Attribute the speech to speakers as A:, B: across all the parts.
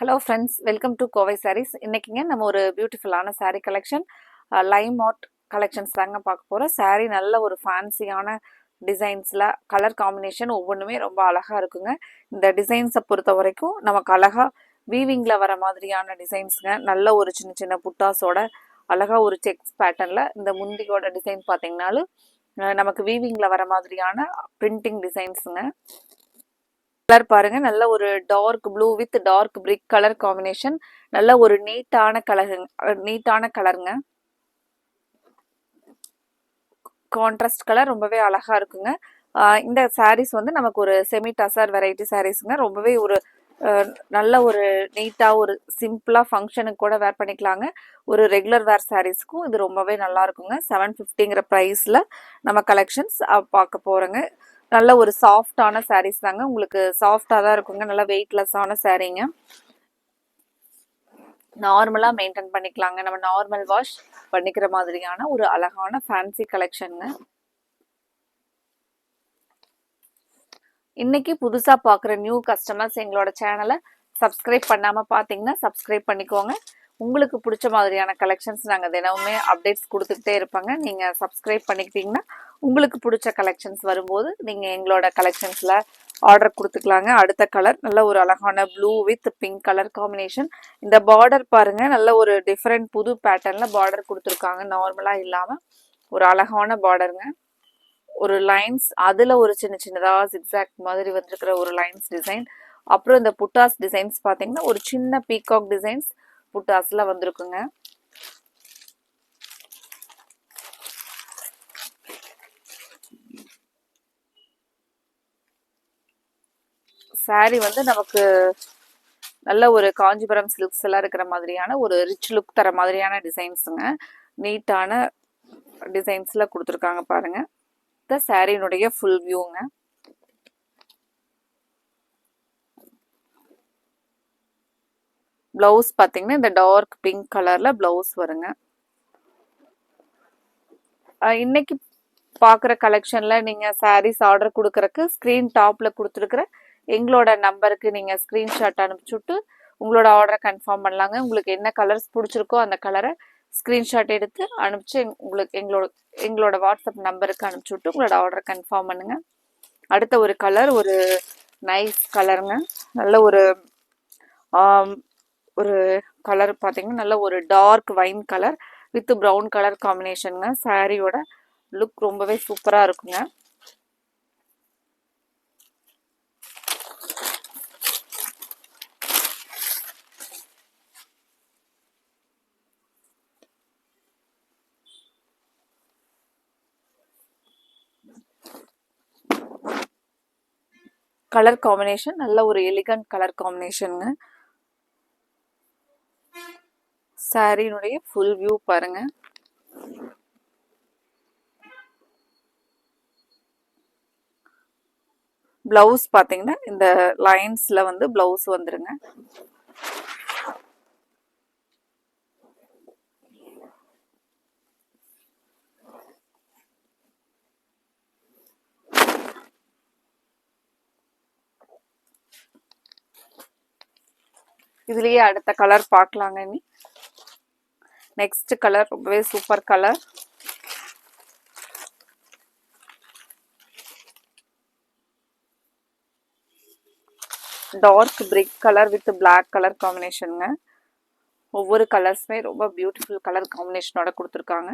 A: Hello friends, welcome to Kovai sarees. இன்னைக்குங்க நம்ம ஒரு பியூட்டிஃபுல்லான saree collection, lime art collections தாங்க பார்க்க போகிறோம். சாரீ நல்ல ஒரு ஃபேன்சியான டிசைன்ஸில் கலர் காம்பினேஷன் ஒவ்வொன்றுமே ரொம்ப அழகாக இருக்குங்க. இந்த டிசைன்ஸை பொறுத்த வரைக்கும் நமக்கு அழகாக வீவிங்கில் வர மாதிரியான டிசைன்ஸுங்க. நல்ல ஒரு சின்ன சின்ன புட்டாஸோட அழகாக ஒரு செக்ஸ் பேட்டர்னில் இந்த முந்தியோட டிசைன் பார்த்தீங்கன்னாலும் நமக்கு வீவிங்கில் வர மாதிரியான பிரிண்டிங் டிசைன்ஸுங்க. கலர் பாருங்க, நல்ல ஒரு dark blue with dark brick colour combination. நல்ல ஒரு நீட்டான கலருங்க. கான்ட்ராஸ்ட் கலர் ரொம்பவே அழகா இருக்குங்க. இந்த சாரீஸ் வந்து நமக்கு ஒரு செமி டசர் வெரைட்டி சாரீஸுங்க. ரொம்பவே ஒரு நல்ல ஒரு நீட்டா ஒரு சிம்பிளா ஃபங்க்ஷனுக்கு கூட வேர் பண்ணிக்கலாங்க. ஒரு ரெகுலர் வேர் சாரீஸ்க்கும் இது ரொம்பவே நல்லா இருக்குங்க. 750ங்கிற ப்ரைஸ்ல நம்ம கலெக்ஷன்ஸ் பார்க்க போறோங்க. நல்ல ஒரு சாஃப்டான சாரீஸ் தாங்க. உங்களுக்கு சாஃப்டா தான் இருக்குங்க. நல்லா வெயிட்லெஸ்ஸான சாரீங்க. நார்மலா மெயின்டைன் பண்ணிக்கலாங்க. நம்ம நார்மல் வாஷ் பண்ணிக்கிற மாதிரியான ஒரு அழகான ஃபேன்சி கலெக்ஷனுங்க. இன்னைக்கு புதுசா பார்க்குற நியூ கஸ்டமர்ஸ் எங்களோட சேனலை சப்ஸ்கிரைப் பண்ணாம பார்த்தீங்கன்னா சப்ஸ்கிரைப் பண்ணிக்கோங்க. உங்களுக்கு பிடிச்ச மாதிரியான கலெக்ஷன்ஸ் நாங்கள் தினமுமே அப்டேட்ஸ் கொடுத்துக்கிட்டே இருப்பாங்க. நீங்கள் சப்ஸ்கிரைப் பண்ணிக்கிட்டீங்கன்னா உங்களுக்கு பிடிச்ச கலெக்ஷன்ஸ் வரும்போது நீங்கள் எங்களோட கலெக்ஷன்ஸில் ஆர்டர் கொடுத்துக்கலாங்க. அடுத்த கலர் நல்ல ஒரு அழகான blue with pink colour combination. இந்த பார்டர் பாருங்க, நல்ல ஒரு டிஃப்ரெண்ட் புது பேட்டர்ன்ல பார்டர் கொடுத்துருக்காங்க. நார்மலாக இல்லாமல் ஒரு அழகான பார்டருங்க. ஒரு லைன்ஸ் அதில் ஒரு சின்ன சின்னதாக ஜிக்ஸாக் மாதிரி வந்திருக்கிற ஒரு லைன்ஸ் டிசைன். அப்புறம் இந்த புட்டாஸ் டிசைன்ஸ் பார்த்தீங்கன்னா ஒரு சின்ன பீகாக் டிசைன்ஸ் புட்டாஸ்ல வந்திருக்குங்க. சாரி வந்து நமக்கு நல்ல ஒரு காஞ்சிபுரம் சில்க்ஸ் எல்லாம் இருக்கிற மாதிரியான ஒரு ரிச் லுக் தர மாதிரியான டிசைன்ஸுங்க. நீட்டான டிசைன்ஸ்ல கொடுத்துருக்காங்க பாருங்க. இந்த சாரியினுடைய ஃபுல் வியூங்க. பிளவுஸ் பார்த்தீங்கன்னா இந்த டார்க் பிங்க் கலர்ல பிளவுஸ் வருங்க. இன்னைக்கு பார்க்குற கலெக்ஷன்ல நீங்க சாரீஸ் ஆர்டர் கொடுக்கறக்கு ஸ்க்ரீன் டாப்ல கொடுத்துருக்குற எங்களோட நம்பருக்கு நீங்க ஸ்கிரீன்ஷாட் அனுப்பிச்சுட்டு உங்களோட ஆர்டரை கன்ஃபார்ம் பண்ணலாங்க. உங்களுக்கு என்ன கலர்ஸ் பிடிச்சிருக்கோ அந்த கலரை ஸ்கிரீன்ஷாட் எடுத்து அனுப்பிச்சு உங்களுக்கு எங்களோட வாட்ஸ்அப் நம்பருக்கு அனுப்பிச்சுட்டு உங்களோட ஆர்டரை கன்ஃபார்ம் பண்ணுங்க. அடுத்த ஒரு கலர் ஒரு நைஸ் கலருங்க. நல்ல ஒரு ஒரு கலர் பார்த்தீங்கன்னா நல்ல ஒரு dark wine colour with brown colour காம்பினேஷனுங்க. சாரியோட லுக் ரொம்பவே சூப்பராக இருக்குங்க. கலர் காம்பினேஷன் நல்ல ஒரு எலிகண்ட் கலர் காம்பினேஷனுங்க. சாரியினுடைய ஃபுல் வியூ பாருங்க. பிளவுஸ் பாத்தீங்கன்னா இந்த லைன்ஸ்ல வந்து பிளவுஸ் வந்துருங்க. இதுலயே அடுத்த கலர் பார்க்கலாங்க. நீ நெக்ஸ்ட் கலர் ரொம்பவே super colour. Dark brick colour with black colour காம்பினேஷனுங்க. ஒவ்வொரு கலர்ஸுமே ரொம்ப பியூட்டிஃபுல் கலர் காம்பினேஷனோட கொடுத்துருக்காங்க.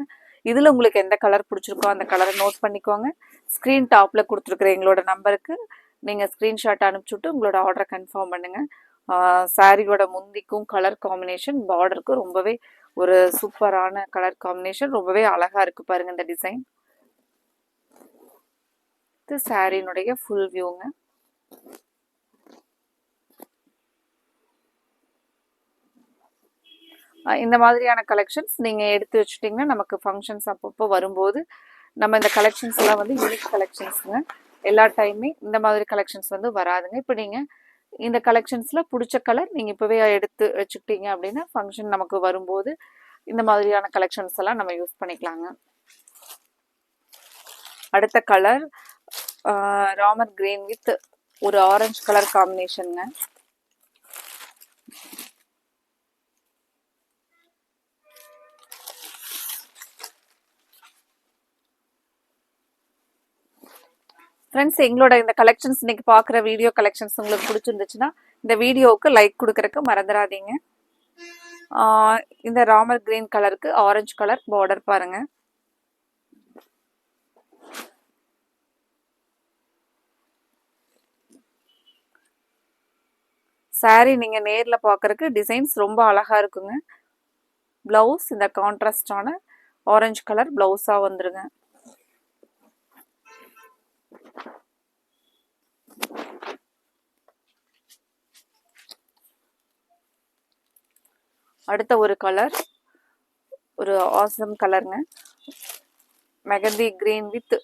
A: இதில் உங்களுக்கு எந்த கலர் பிடிச்சிருக்கோ அந்த கலரை நோட் பண்ணிக்கோங்க. ஸ்க்ரீன் டாப்பில் கொடுத்துருக்குற எங்களோட நம்பருக்கு நீங்கள் ஸ்க்ரீன்ஷாட் அனுப்பிச்சுட்டு உங்களோட ஆர்டரை கன்ஃபார்ம் பண்ணுங்கள். சாரியோட முந்திக்கும் கலர் காம்பினேஷன் பார்டருக்கும் ரொம்பவே ஒரு சூப்பரான கலர் காம்பினேஷன். ரொம்பவே அழகாக இருக்குது பாருங்கள் இந்த டிசைன். இது சாரியினுடைய ஃபுல் வியூங்க. இந்த மாதிரியான கலெக்ஷன்ஸ் நீங்கள் எடுத்து வச்சுட்டிங்கன்னா நமக்கு ஃபங்க்ஷன்ஸ் அப்பப்போ வரும்போது நம்ம இந்த கலெக்ஷன்ஸ் எல்லாம் வந்து யூனிக் கலெக்ஷன்ஸுங்க. எல்லா டைமே இந்த மாதிரி கலெக்ஷன்ஸ் வந்து வராதுங்க. இப்போ நீங்கள் இந்த கலெக்ஷன்ஸில் பிடிச்ச கலர் நீங்கள் இப்போவே எடுத்து வச்சுக்கிட்டீங்க அப்படின்னா ஃபங்க்ஷன் நமக்கு வரும்போது இந்த மாதிரியான கலெக்ஷன்ஸ் எல்லாம் நம்ம யூஸ் பண்ணிக்கலாங்க. அடுத்த கலர் ராமர் கிரீன் வித் ஒரு ஆரஞ்சு கலர் காம்பினேஷனுங்க. ஃப்ரெண்ட்ஸ், எங்களோட இந்த கலெக்ஷன்ஸ் இன்னைக்கு பார்க்குற வீடியோ கலெக்ஷன்ஸ் உங்களுக்கு பிடிச்சிருந்துச்சுன்னா இந்த வீடியோவுக்கு லைக் கொடுக்கறதுக்கு மறந்துடாதீங்க. இந்த ராமர் கிரீன் கலருக்கு ஆரஞ்சு கலர் பார்டர் பாருங்க. சாரி நீங்க நேர்ல பார்க்கறதுக்கு டிசைன்ஸ் ரொம்ப அழகா இருக்குங்க. பிளவுஸ் இந்த கான்ட்ராஸ்டான ஆரஞ்சு கலர் பிளவுஸா வந்துருங்க. அடுத்த ஒரு கலர் ஒரு ஆசம் கலருங்க. Mehndi green with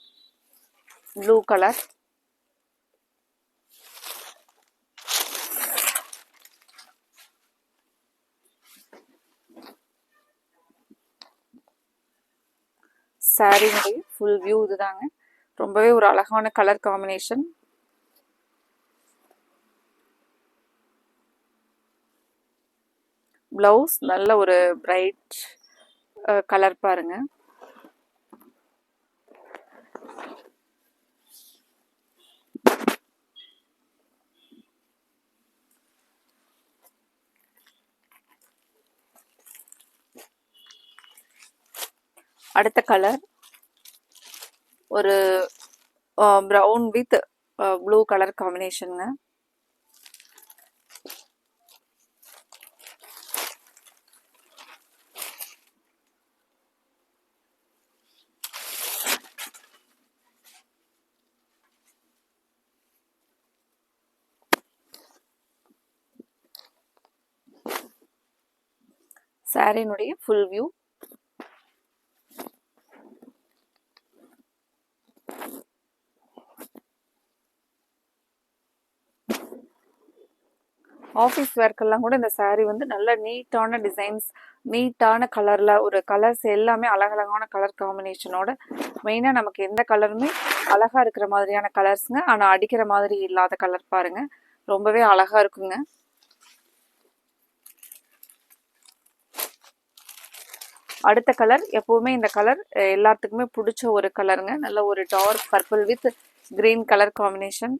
A: blue colour. சாரினுடைய ஃபுல் வியூ இதுதாங்க. ரொம்பவே ஒரு அழகான கலர் காம்பினேஷன். பிளவுஸ் நல்ல ஒரு பிரைட் கலர் பாருங்க. அடுத்த கலர் ஒரு பிரவுன் வித் ப்ளூ கலர் காம்பினேஷனுங்க. சாரினுடைய ஃபுல் வியூ. ஆஃபீஸ் வேர்க்கெல்லாம் கூட இந்த சாரீ வந்து நல்ல நீட்டான டிசைன்ஸ், நீட்டான கலரில் ஒரு கலர்ஸ் எல்லாமே அழகழகான கலர் காம்பினேஷனோட. மெயினாக நமக்கு எந்த கலருமே அழகாக இருக்கிற மாதிரியான கலர்ஸுங்க. ஆனால் அடிக்கிற மாதிரி இல்லாத கலர் பாருங்க, ரொம்பவே அழகாக இருக்குங்க. அடுத்த கலர் எப்பவுமே இந்த கலர் எல்லாத்துக்குமே பிடிச்ச ஒரு கலருங்க. நல்ல ஒரு dark purple with green colour combination.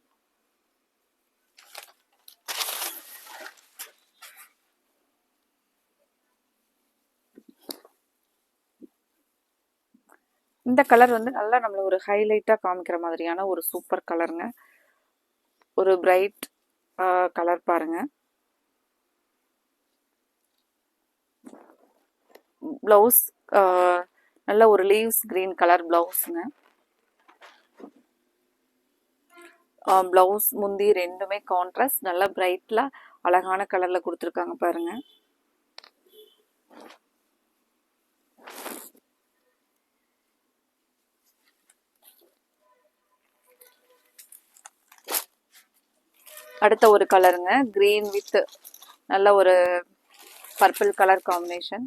A: இந்த கலர் வந்து நல்லா நம்மள ஒரு ஹைலைட்டாக காமிக்கிற மாதிரியான ஒரு சூப்பர் கலருங்க. ஒரு பிரைட் கலர் பாருங்க. பிளவுஸ் நல்ல ஒரு லீவ்ஸ் கிரீன் கலர் பிளவுஸுங்க. பிளவுஸ் முந்தி ரெண்டுமே கான்ட்ராஸ்ட் நல்லா பிரைட்ல அழகான கலர்ல கொடுத்துருக்காங்க பாருங்க. அடுத்த ஒரு கலருங்க, கிரீன் வித் நல்ல ஒரு பர்பிள் கலர் காம்பினேஷன்.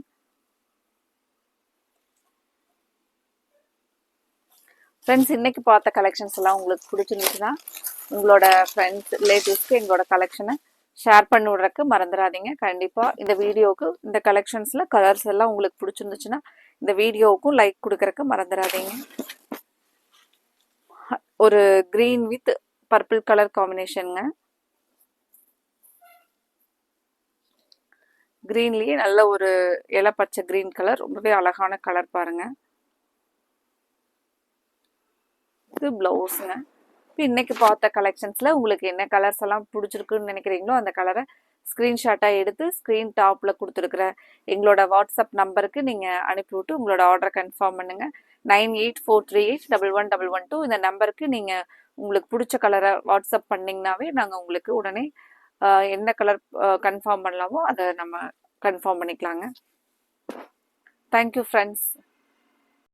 A: ஃப்ரெண்ட்ஸ், இன்னைக்கு பார்த்த கலெக்ஷன்ஸ் எல்லாம் உங்களுக்கு பிடிச்சிருந்துச்சுன்னா உங்களோட ஃப்ரெண்ட்ஸ் ரிலேட்டிவ்ஸ்க்கு எங்களோட கலெக்ஷனை ஷேர் பண்ணி விட்றதுக்கு மறந்துடாதீங்க. கண்டிப்பாக இந்த வீடியோவுக்கு இந்த கலெக்ஷன்ஸில் கலர்ஸ் எல்லாம் உங்களுக்கு பிடிச்சிருந்துச்சுன்னா இந்த வீடியோவுக்கும் லைக் கொடுக்கறதுக்கு மறந்துடாதீங்க. ஒரு கிரீன் வித் பர்பிள் கலர் காம்பினேஷனுங்க. கிரீன்லேயே நல்ல ஒரு இலை பச்சை கிரீன் கலர், ரொம்பவே அழகான கலர் பாருங்க. இது பிளவுஸுங்க. இப்போ இன்னைக்கு பார்த்த கலெக்ஷன்ஸில் உங்களுக்கு என்ன கலர்ஸ் எல்லாம் பிடிச்சிருக்குன்னு நினைக்கிறீங்களோ அந்த கலரை ஸ்க்ரீன்ஷாட்டாக எடுத்து ஸ்க்ரீன் டாப்பில் கொடுத்துருக்குற எங்களோட வாட்ஸ்அப் நம்பருக்கு நீங்கள் அனுப்பிவிட்டு உங்களோட ஆர்டரை கன்ஃபார்ம் பண்ணுங்கள். 9843811112 இந்த நம்பருக்கு நீங்கள் உங்களுக்கு பிடிச்ச கலரை வாட்ஸ்அப் பண்ணிங்கனாவே நாங்கள் உங்களுக்கு உடனே எந்த கலர் கன்ஃபார்ம் பண்ணலாமோ அதை நம்ம கன்ஃபார்ம் பண்ணிக்கலாங்க. Thank you friends.